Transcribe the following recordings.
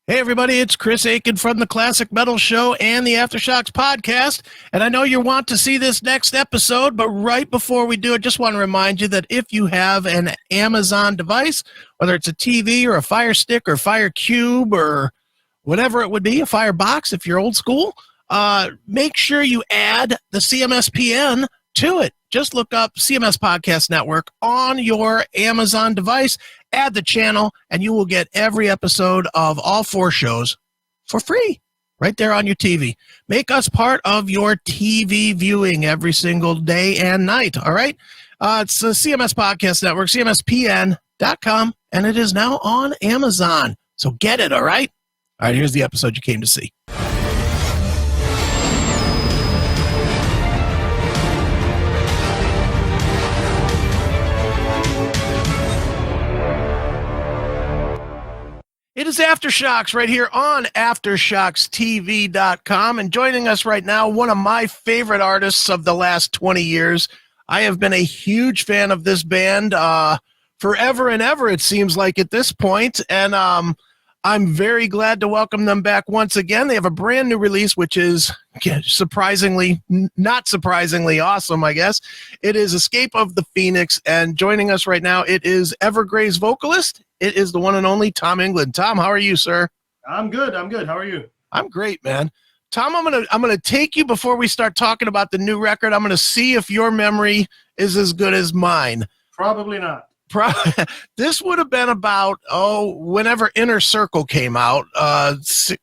Hey everybody, it's Chris Aiken from the Classic Metal Show and the Aftershocks podcast. And I know you want to see this next episode, but right before we do it, just want to remind you that if you have an Amazon device, whether it's a TV or a Fire Stick or Fire Cube or whatever it would be, a Fire Box if you're old school, make sure you add the CMSPN to it. Just look up CMS Podcast Network on your Amazon device, add the channel, and you will get every episode of all 4 shows for free right there on your TV. Make us part of your TV viewing every single day and night, all right? It's the CMS Podcast Network, cmspn.com, and it is now on Amazon. So get it, all right? All right, here's the episode you came to see. It is Aftershocks right here on AftershocksTV.com. And joining us right now, one of my favorite artists of the last 20 years. I have been a huge fan of this band forever and ever, it seems like at this point. And I'm very glad to welcome them back once again. They have a brand new release, which is not surprisingly awesome, I guess. It is Escape of the Phoenix. And joining us right now, it is Evergrey's vocalist. It is the one and only Tom Englund. Tom, how are you, sir? I'm good. How are you? I'm great, man. Tom, I'm gonna take you before we start talking about the new record. I'm gonna see if your memory is as good as mine. Probably not. This would have been about whenever Inner Circle came out,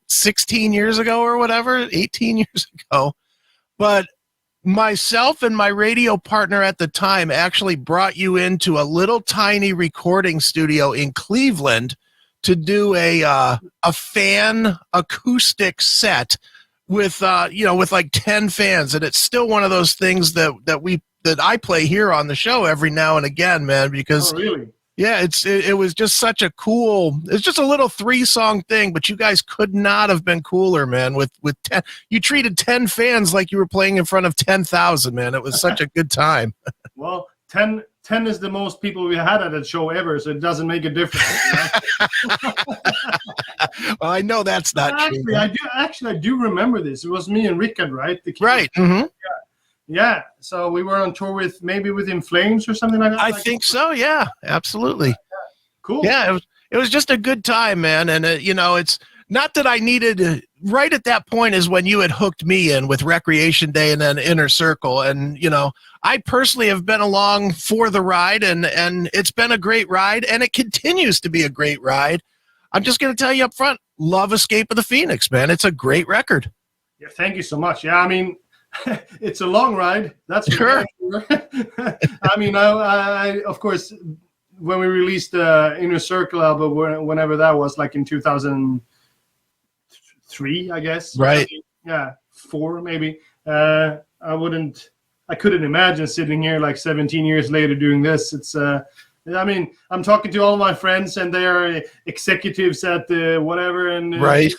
16 years ago or whatever, 18 years ago. But myself and my radio partner at the time actually brought you into a little tiny recording studio in Cleveland to do a fan acoustic set with like 10 fans, and it's still one of those things that I play here on the show every now and again, man, because really? Yeah, it was just such a cool. It's just a little 3-song thing, but you guys could not have been cooler, man. With 10, you treated 10 fans like you were playing in front of 10,000, man. It was such a good time. Well, 10 is the most people we had at a show ever, so it doesn't make a difference. Well, I know that's not true. I do remember this. It was me and Rickard, right? Right. Mm-hmm. Yeah, so we were on tour with In Flames or something like that. I think so. Yeah, absolutely. Yeah. Cool. Yeah, it was just a good time, man. And it's not that I needed. Right at that point is when you had hooked me in with Recreation Day and then Inner Circle, and I personally have been along for the ride, and it's been a great ride, and it continues to be a great ride. I'm just going to tell you up front, love Escape of the Phoenix, man. It's a great record. Yeah, thank you so much. Yeah, I mean. It's a long ride, that's sure. I mean, I of course, when we released the Inner Circle album, whenever that was, like in 2003, I guess. Right. Yeah, 4 maybe. I couldn't imagine sitting here like 17 years later doing this. It's I mean, I'm talking to all my friends, and they are executives at the whatever, and right.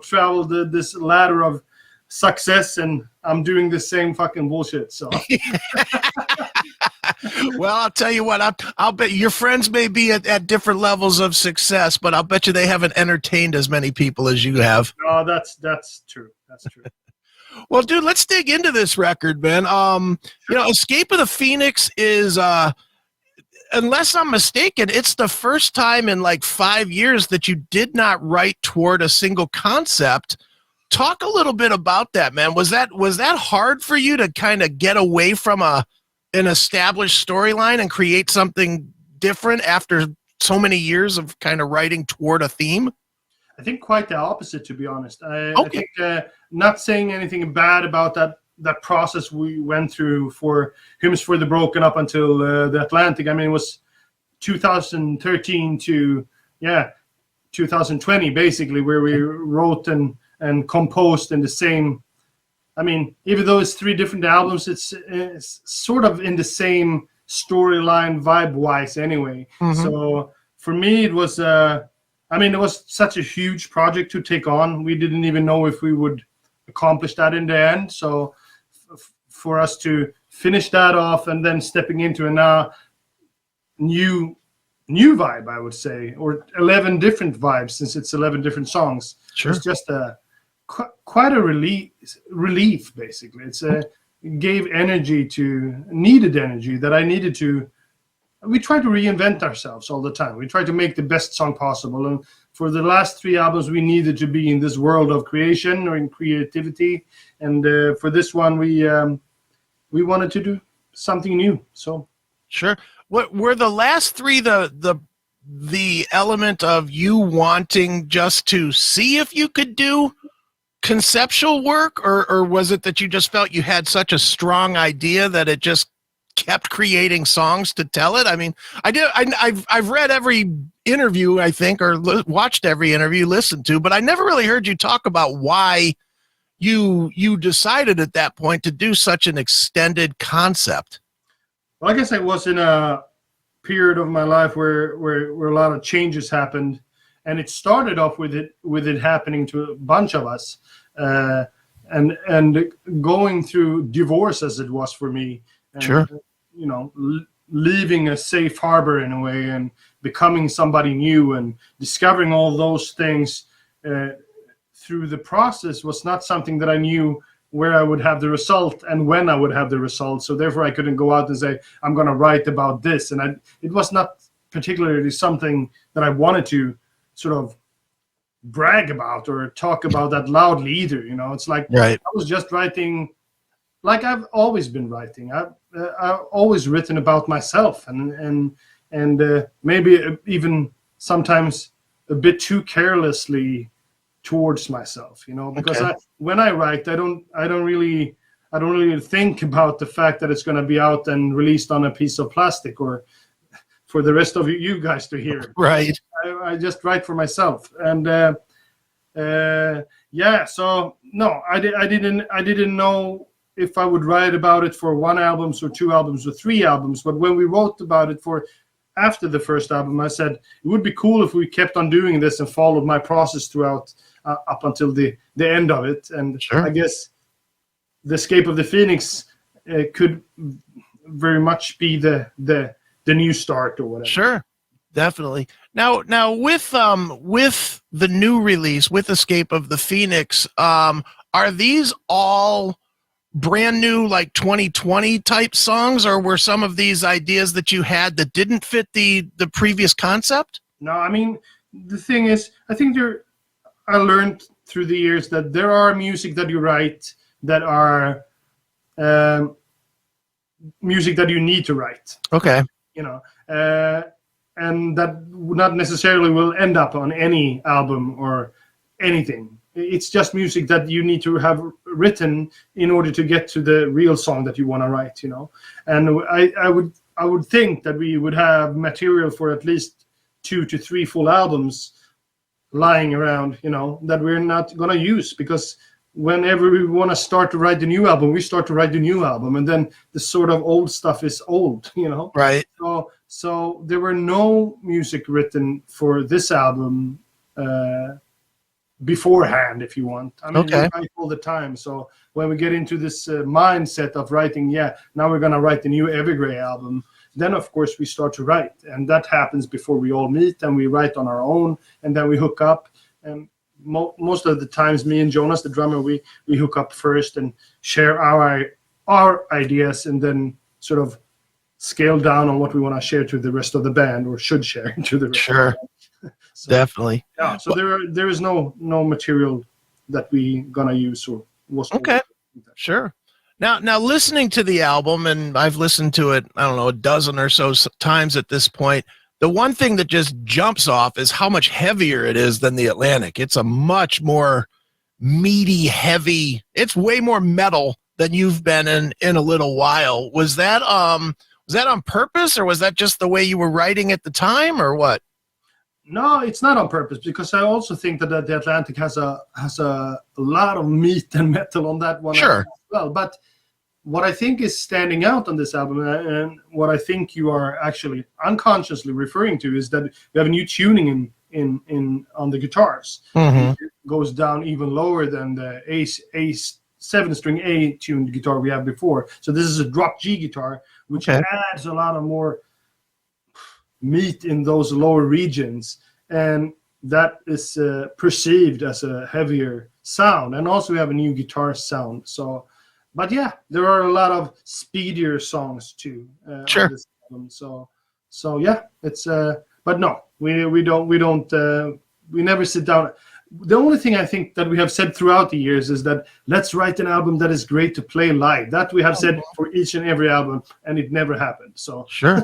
Traveled this ladder of success, and I'm doing the same fucking bullshit. So, well, I'll tell you what. I'll bet your friends may be at different levels of success, but I'll bet you they haven't entertained as many people as you have. No, that's true. That's true. Well, dude, let's dig into this record, man. Sure. Escape of the Phoenix is, unless I'm mistaken, it's the first time in like 5 years that you did not write toward a single concept. Talk a little bit about that, man. Was that hard for you to kind of get away from an established storyline and create something different after so many years of kind of writing toward a theme? I think quite the opposite, to be honest. Okay. I think not saying anything bad about that process we went through for Hymns for the Broken up until the Atlantic. I mean, it was 2013 to 2020 basically, where we wrote and composed in the same. I mean, even though it's 3 different albums, it's sort of in the same storyline vibe-wise anyway. Mm-hmm. So for me, it was it was such a huge project to take on. We didn't even know if we would accomplish that in the end. So for us to finish that off and then stepping into a new new vibe, I would say, or 11 different vibes, since it's 11 different songs. Sure. It's just quite a relief, basically. Gave energy needed energy that I needed to. We try to reinvent ourselves all the time. We try to make the best song possible. And for the last 3 albums, we needed to be in this world of creation or in creativity. And for this one, we wanted to do something new. So sure. What were the last 3 the element of you wanting just to see if you could do conceptual work, or was it that you just felt you had such a strong idea that it just kept creating songs to tell it? I mean, I've read every interview, I think, or watched every interview, listened to, but I never really heard you talk about why you decided at that point to do such an extended concept. Well, I guess I was in a period of my life where a lot of changes happened, and it started off with it happening to a bunch of us, and going through divorce as it was for me. And, sure. You know, leaving a safe harbor in a way and becoming somebody new and discovering all those things through the process was not something that I knew where I would have the result and when I would have the result. So therefore I couldn't go out and say, I'm going to write about this. And it was not particularly something that I wanted to sort of brag about or talk about that loudly either. You know, it's like, right. I was just writing like I've always been writing. I've always written about myself and maybe even sometimes a bit too carelessly towards myself, you know, because when I write, I don't really think about the fact that it's going to be out and released on a piece of plastic or for the rest of you guys to hear. Right. I just write for myself, and so no, I didn't know if I would write about it for 1 album or 2 albums or 3 albums. But when we wrote about it after the first album, I said it would be cool if we kept on doing this and followed my process throughout up until the end of it. And sure. I guess The Escape of the Phoenix could very much be the new start or whatever. Sure, definitely. Now with the new release, with Escape of the Phoenix, are these all brand new, like 2020 type songs, or were some of these ideas that you had that didn't fit the previous concept? No, I mean, the thing is, I think I learned through the years that there are music that you write that are music that you need to write. Okay. You know, and that not necessarily will end up on any album or anything. It's just music that you need to have written in order to get to the real song that you want to write, you know. And I would think that we would have material for at least 2 to 3 full albums lying around, you know, that we're not going to use, because whenever we want to start to write the new album, we start to write the new album, and then the sort of old stuff is old, you know. Right. So there were no music written for this album beforehand, if you want. I mean, we write all the time. So when we get into this mindset of writing, now we're going to write the new Evergrey album, then of course we start to write. And that happens before we all meet, and we write on our own, and then we hook up. And most of the times, me and Jonas, the drummer, we hook up first and share our ideas, and then sort of scale down on what we want to share to the rest of the band, or should share to the rest of the band. So, definitely. Yeah. So there is no material that we gonna use or was. Okay. Sure. Now listening to the album, and I've listened to it, I don't know, a dozen or so times at this point. The one thing that just jumps off is how much heavier it is than the Atlantic. It's a much more meaty, heavy. It's way more metal than you've been in a little while. Was that on purpose, or was that just the way you were writing at the time, or what? No, it's not on purpose, because I also think that the Atlantic has a lot of meat and metal on that one. Sure. As well. But what I think is standing out on this album, and what I think you are actually unconsciously referring to, is that we have a new tuning in on the guitars. Mm-hmm. It goes down even lower than the A 7-string A tuned guitar we had before. So this is a drop G guitar, which adds a lot of more meet in those lower regions, and that is perceived as a heavier sound. And also we have a new guitar sound. So, but yeah, there are a lot of speedier songs too on this album. So yeah, it's but no, we never sit down. The only thing I think that we have said throughout the years is that let's write an album that is great to play live. That we have said for each and every album, and it never happened. So sure.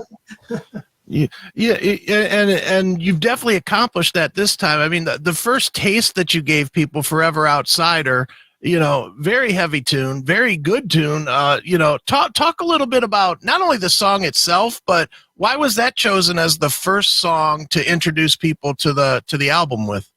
Yeah, and you've definitely accomplished that this time. I mean, the first taste that you gave people, Forever Outsider, very heavy tune, very good tune. Talk a little bit about not only the song itself, but why was that chosen as the first song to introduce people to the album with?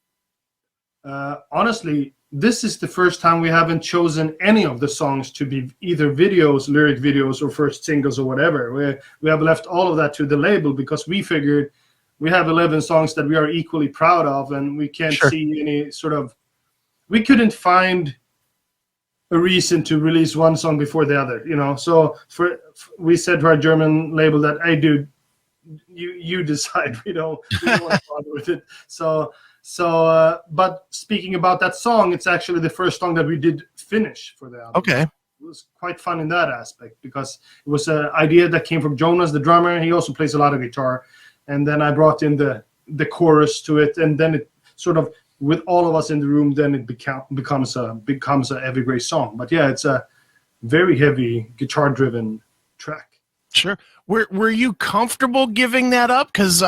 Honestly, this is the first time we haven't chosen any of the songs to be either videos, lyric videos, or first singles or whatever. We have left all of that to the label because we figured we have 11 songs that we are equally proud of, and we can't see any sort of... We couldn't find a reason to release one song before the other, So we said to our German label that, hey, dude, you decide. We don't want to bother with it. So, but speaking about that song, it's actually the first song that we did finish for the album. Okay. It was quite fun in that aspect because it was an idea that came from Jonas, the drummer. He also plays a lot of guitar. And then I brought in the chorus to it. And then it sort of, with all of us in the room, then it becomes a Evergrey song. But yeah, it's a very heavy guitar-driven track. Sure. Were you comfortable giving that up? Because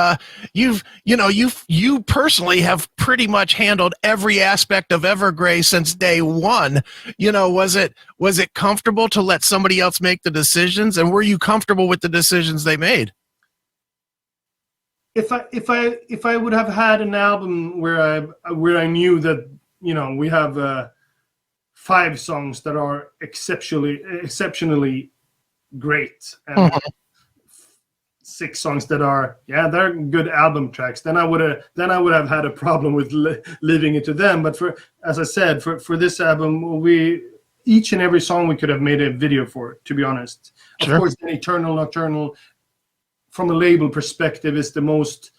you personally have pretty much handled every aspect of Evergrey since day one. Was it comfortable to let somebody else make the decisions? And were you comfortable with the decisions they made? If I would have had an album where I knew that we have 5 songs that are exceptionally great and 6 songs that are they're good album tracks, then I would have had a problem with leaving it to them. But as I said, for this album, each and every song we could have made a video for, to be honest. Sure. Of course, Eternal Nocturnal from a label perspective is the most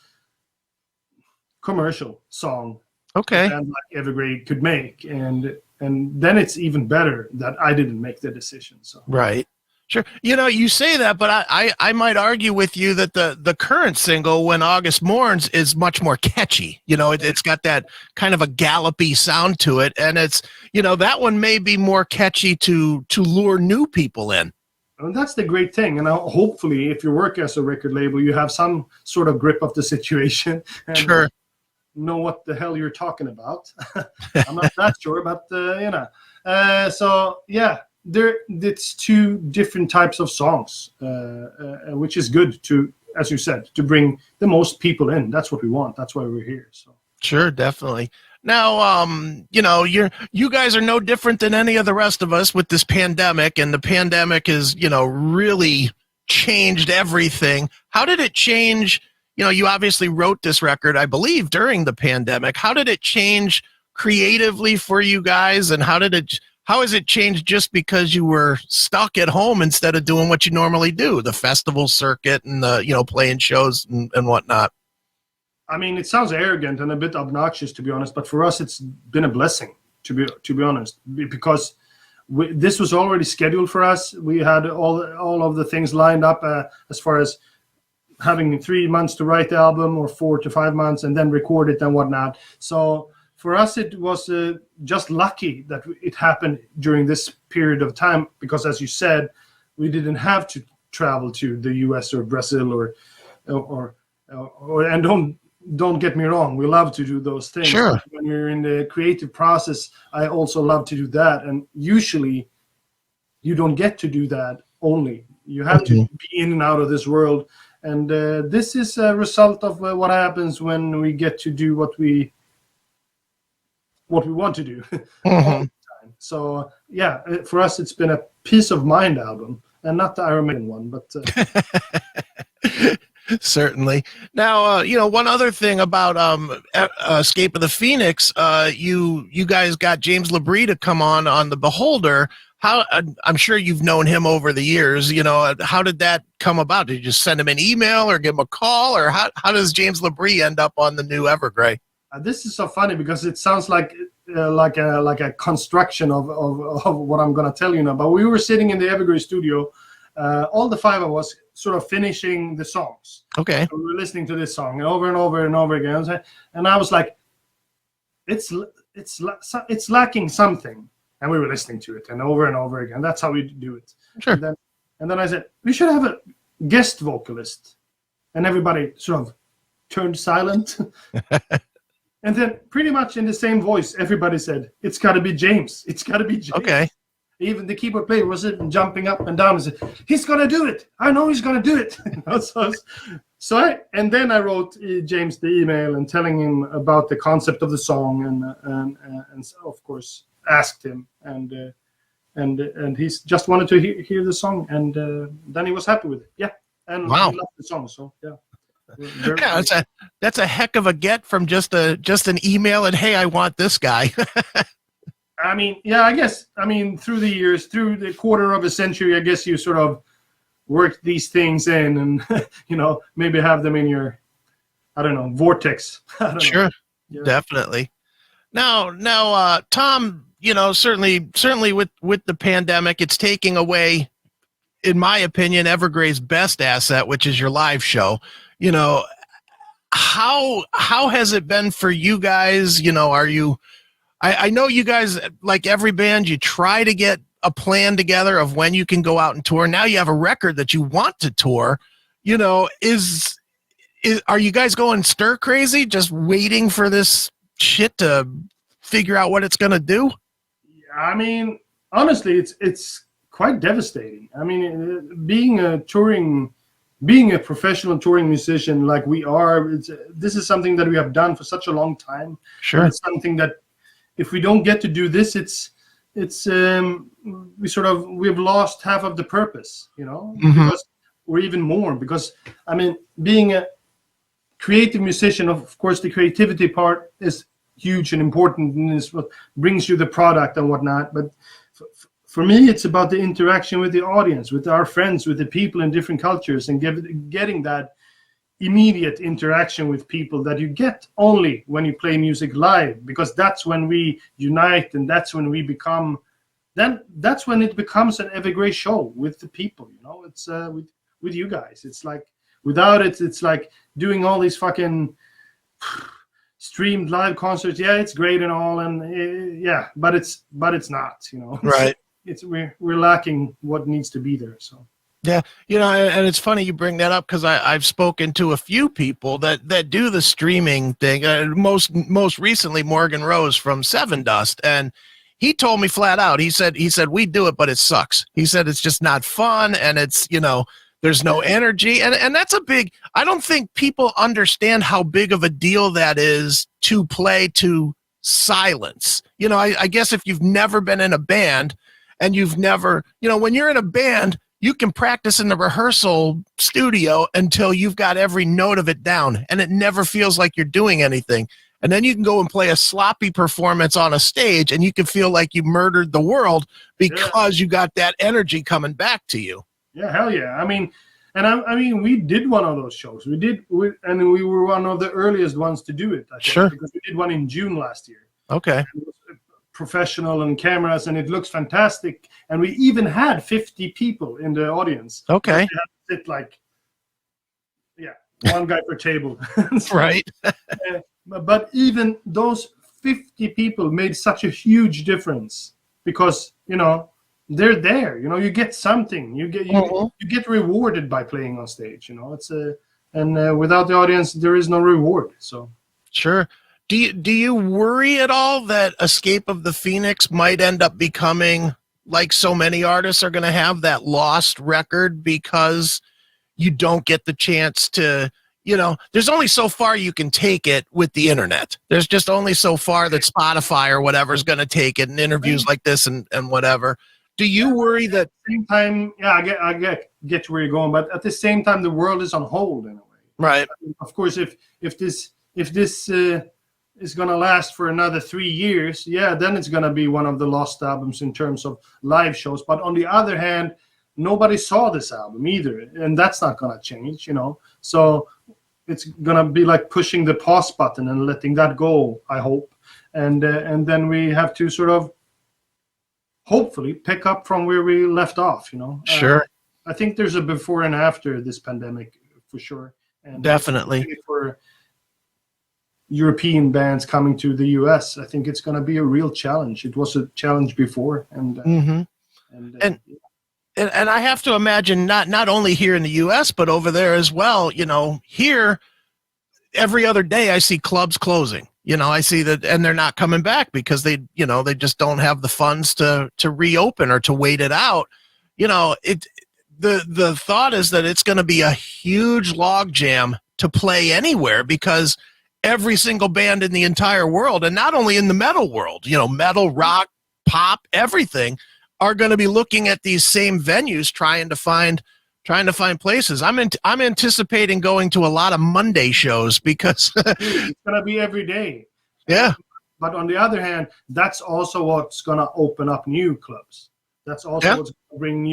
commercial song a band like Evergrey could make, and then it's even better that I didn't make the decision. So right. Sure. You say that, but I might argue with you that the current single, When August Mourns, is much more catchy. It's got that kind of a gallopy sound to it. And it's, that one may be more catchy to lure new people in. And that's the great thing. And hopefully, if you work as a record label, you have some sort of grip of the situation. And sure. Know what the hell you're talking about. I'm not that sure, but, so, yeah. It's 2 different types of songs, which is good to, as you said, to bring the most people in. That's what we want. That's why we're here. So sure, definitely. Now, you guys are no different than any of the rest of us with this pandemic, and the pandemic has, really changed everything. How did it change? You obviously wrote this record, I believe, during the pandemic. How did it change creatively for you guys, and how has it changed just because you were stuck at home instead of doing what you normally do, the festival circuit and the, playing shows and whatnot? I mean, it sounds arrogant and a bit obnoxious, to be honest, but for us, it's been a blessing, to be honest, because this was already scheduled for us. We had all of the things lined up as far as having 3 months to write the album, or 4 to 5 months, and then record it and whatnot. So for us, it was just lucky that it happened during this period of time, because, as you said, we didn't have to travel to the US or Brazil or and don't get me wrong, we love to do those things. Sure. But when you're in the creative process, I also love to do that, and usually you don't get to do that only. You have to be in and out of this world, and this is a result of what happens when we get to do what we want to do all the time. So yeah, for us, it's been a peace of mind album, and not the Iron Maiden one, but certainly. Now, one other thing about Escape of the Phoenix, you guys got James LaBrie to come on The Beholder. how I'm sure you've known him over the years. You know, how did that come about? Did you just send him an email or give him a call, or how does James LaBrie end up on the new Evergrey? This is so funny because it sounds like a construction of what I'm going to tell you now. But we were sitting in the Evergrey studio, all the five of us, sort of finishing the songs. Okay. So we were listening to this song over and over and over again, and I was like, it's lacking something, and we were listening to it and over again. That's how we do it. Sure. And then I said, we should have a guest vocalist, and everybody sort of turned silent. And then pretty much in the same voice, everybody said, it's got to be James. It's got to be James. Okay. Even the keyboard player was jumping up and down and said, he's going to do it. I know he's going to do it. And then I wrote James the email and telling him about the concept of the song and so of course asked him and he's just wanted to hear the song and then he was happy with it. Yeah. And wow. He loved the song. So yeah. Yeah, that's a heck of a get from just an email and hey, I want this guy. I mean, yeah, I guess. I mean, through the years, through the quarter of a century, I guess you sort of work these things in, and maybe have them in your, I don't know, vortex. I don't sure, know. Yeah. Definitely. Now, Tom, certainly with the pandemic, it's taking away, in my opinion, Evergrey's best asset, which is your live show. How has it been for you guys? Are you? I know you guys, like every band, you try to get a plan together of when you can go out and tour. Now you have a record that you want to tour. Are you guys going stir crazy, just waiting for this shit to figure out what it's going to do? I mean, honestly, it's quite devastating. I mean, being a professional touring musician like we are, this is something that we have done for such a long time. Sure. And it's something that if we don't get to do this, we've lost half of the purpose, because, or even more, because I mean, being a creative musician, of course, the creativity part is huge and important, and is what brings you the product and whatnot. But for me, it's about the interaction with the audience, with our friends, with the people in different cultures, and getting that immediate interaction with people that you get only when you play music live, because that's when we unite, and that's when we become. That's when it becomes an Evergrey show with the people. It's with you guys. It's like without it, it's like doing all these fucking streamed live concerts. Yeah, it's great and all, and yeah, but it's not. Right. We're lacking what needs to be there. So. Yeah, and it's funny you bring that up because I've spoken to a few people that do the streaming thing. Most recently, Morgan Rose from Seven Dust, and he told me flat out. He said we do it, but it sucks. He said it's just not fun, and it's there's no energy, and that's a big. I don't think people understand how big of a deal that is to play to silence. I guess if you've never been in a band and you've never, when you're in a band, you can practice in the rehearsal studio until you've got every note of it down, and it never feels like you're doing anything. And then you can go and play a sloppy performance on a stage, and you can feel like you murdered the world because you got that energy coming back to you. Yeah, hell yeah. I mean, we did one of those shows. We were one of the earliest ones to do it, I think, sure, because we did one in June last year. Okay. It was professional and cameras, and it looks fantastic. And we even had 50 people in the audience. Okay. We had to sit like, one guy per table. Right. But even those 50 people made such a huge difference because, they're there. You get something. You get rewarded by playing on stage. And without the audience, there is no reward. So sure. Do you worry at all that Escape of the Phoenix might end up becoming, like so many artists are going to have, that lost record because you don't get the chance to, there's only so far you can take it with the internet. There's just only so far that Spotify or whatever is going to take it, and interviews like this and whatever. Do you worry that? At the same time, I get where you're going, but at the same time, the world is on hold in a way. Right. Of course, if this is going to last for another 3 years, yeah, then it's going to be one of the lost albums in terms of live shows. But on the other hand, nobody saw this album either, and that's not going to change, So it's going to be like pushing the pause button and letting that go, I hope. And then we have to sort of hopefully pick up from where we left off, Sure. I think there's a before and after this pandemic for sure. And definitely. For European bands coming to the US, I think it's going to be a real challenge. It was a challenge before, and I have to imagine not only here in the US but over there as well. Here every other day I see clubs closing. I see that, and they're not coming back because they just don't have the funds to reopen or to wait it out. The thought is that it's going to be a huge logjam to play anywhere because every single band in the entire world, and not only in the metal world, metal, rock, pop, everything, are going to be looking at these same venues trying to find places. I'm anticipating going to a lot of Monday shows because it's going to be every day. Yeah. But on the other hand, that's also what's going to open up new clubs. That's also what's going to bring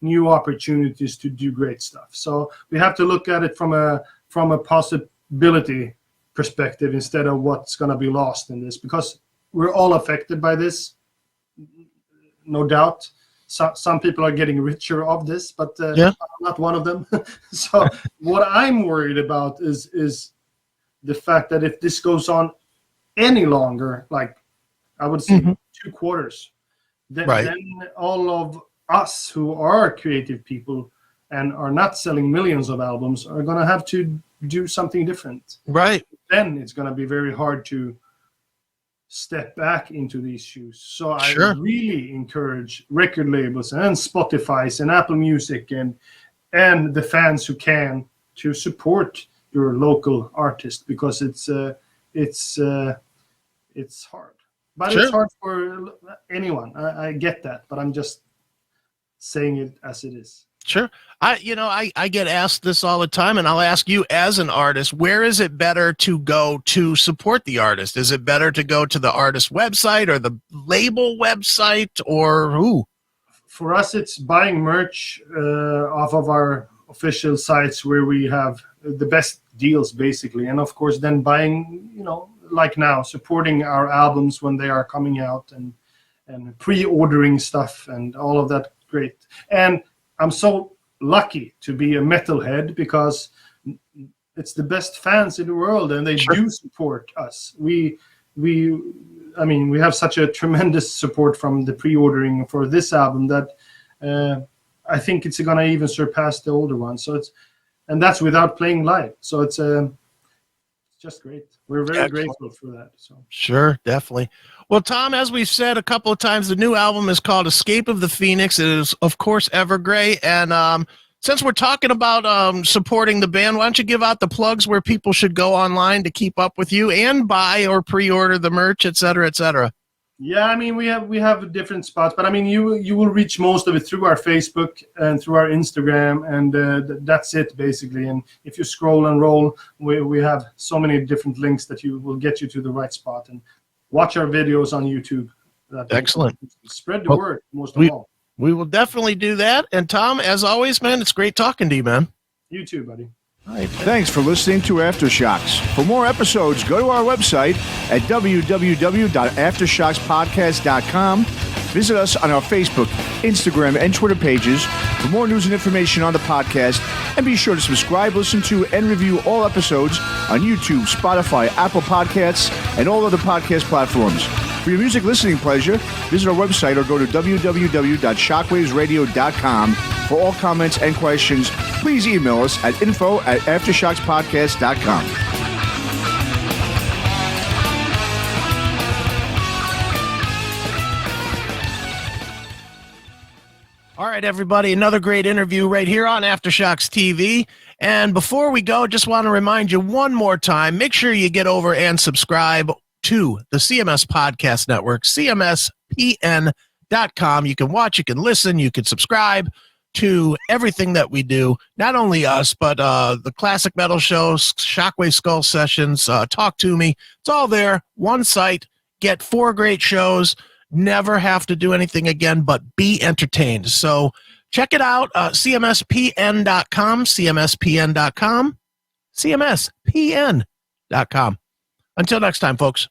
new opportunities to do great stuff. So we have to look at it from a possibility perspective instead of what's going to be lost in this, because we're all affected by this, no doubt. Some people are getting richer of this, but I'm not one of them. So what I'm worried about is the fact that if this goes on any longer, like I would say 2 quarters, then all of us who are creative people and are not selling millions of albums are going to have to do something different. Right. Then it's going to be very hard to step back into these shoes. So I really encourage record labels and Spotify's and Apple Music and the fans who can to support your local artist, because it's hard. But it's hard for anyone. I get that, but I'm just saying it as it is. Sure. I get asked this all the time, and I'll ask you as an artist, where is it better to go to support the artist? Is it better to go to the artist website or the label website, or who? For us, it's buying merch off of our official sites where we have the best deals, basically. And of course, then buying, like now, supporting our albums when they are coming out and pre-ordering stuff and all of that. Great. And I'm so lucky to be a metalhead because it's the best fans in the world, and they do support us. We have such a tremendous support from the pre-ordering for this album that I think it's going to even surpass the older one. So and that's without playing live. So it's just great. We're very grateful for that. So sure, definitely. Well, Tom, as we've said a couple of times, the new album is called Escape of the Phoenix. It is, of course, Evergrey. And since we're talking about supporting the band, why don't you give out the plugs where people should go online to keep up with you and buy or pre-order the merch, et cetera, et cetera? Yeah, we have different spots, but you will reach most of it through our Facebook and through our Instagram, and that's it basically. And if you scroll and roll, we have so many different links that will get you to the right spot. And watch our videos on YouTube. Excellent. Spread the word, most of all. We will definitely do that. And Tom, as always, man, it's great talking to you, man. You too, buddy. All right. Thanks for listening to Aftershocks. For more episodes, go to our website at www.aftershockspodcast.com. Visit us on our Facebook, Instagram, and Twitter pages for more news and information on the podcast. And be sure to subscribe, listen to, and review all episodes on YouTube, Spotify, Apple Podcasts, and all other podcast platforms. For your music listening pleasure, visit our website or go to www.shockwavesradio.com. For all comments and questions, please email us at info@aftershockspodcast.com. All right, everybody, another great interview right here on Aftershocks TV. And before we go, just want to remind you one more time, make sure you get over and subscribe to the CMS Podcast Network, cmspn.com. You can watch, you can listen, you can subscribe. to everything that we do. Not only us, but the Classic Metal Shows, Shockwave Skull Sessions, Talk to Me. It's all there. One site. Get 4 great shows. Never have to do anything again but be entertained. So check it out. CMSPN.com, CMSPN.com, CMSPN.com. Until next time, folks.